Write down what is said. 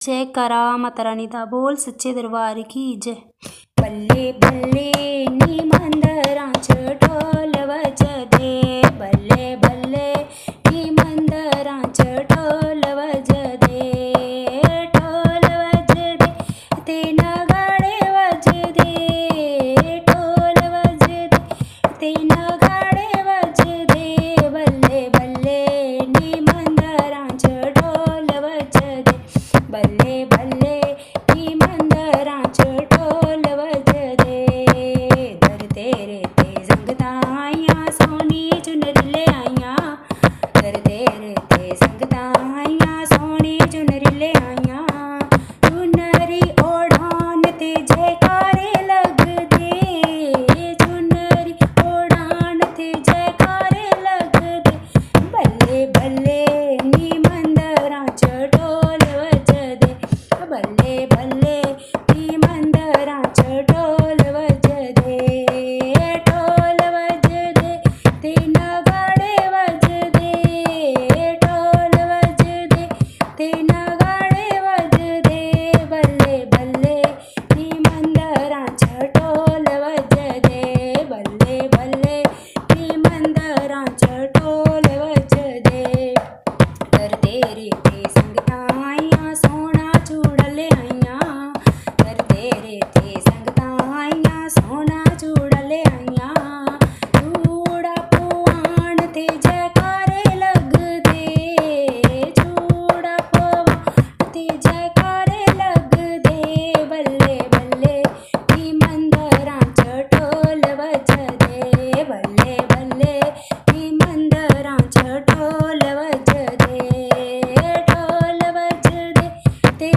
जयकारा माता रानी दा बोल सच्चे दरबार की जय। बल्ले बल्ले नी मंदरां च ढोल वजदे, बल्ले बल्ले नी मंदरां च ढोल वजदे, ढोल वजदे ते नगाड़े वजदे, ढोल वजदे ते नगाड़े वजदे, बल्ले बल्ले नी मंदरां च ढोल वजदे, बल्ले बल्ले नी मंदरां च ढोल वजदे। दर तेरे ते संगतां आइयां सोहनी चुनरी ले आइयां, दर तेरे ते संगतां आइयां सोहनी चुनरी ले आइयां, चुनरी ओढ़ान ते जयकारे लगदे, चुनरी ओढ़ान ते जयकारे लगदे, बल्ले बल्ले नी मंदरां च ढोल वजदे, बल्ले बल्ले नी मंदरां च ढोल वजदे, ढोल वजदे ते नगाड़े वजदे, ढोल वजदे ते नगाड़े वजदे, बल्ले बल्ले नी मंदरां च ढोल वजदे, बल्ले बल्ले नी मंदरां च ढोल वजदे। दर तेरे ते संगतां आइयां सोहना चूड़ा ले आइयां, दर तेरे ते संगतां आइयां सोहना चूड़ा ले आइयां, चूड़ा पवान ते जयकारे लगदे, चूड़ा पवान ते जयकारे लगदे, बल्ले बल्ले नी मंदरां च ढोल वजदे, बल्ले बल्ले नी मंदरां च ढोल वजदे, ढोल वजदे ते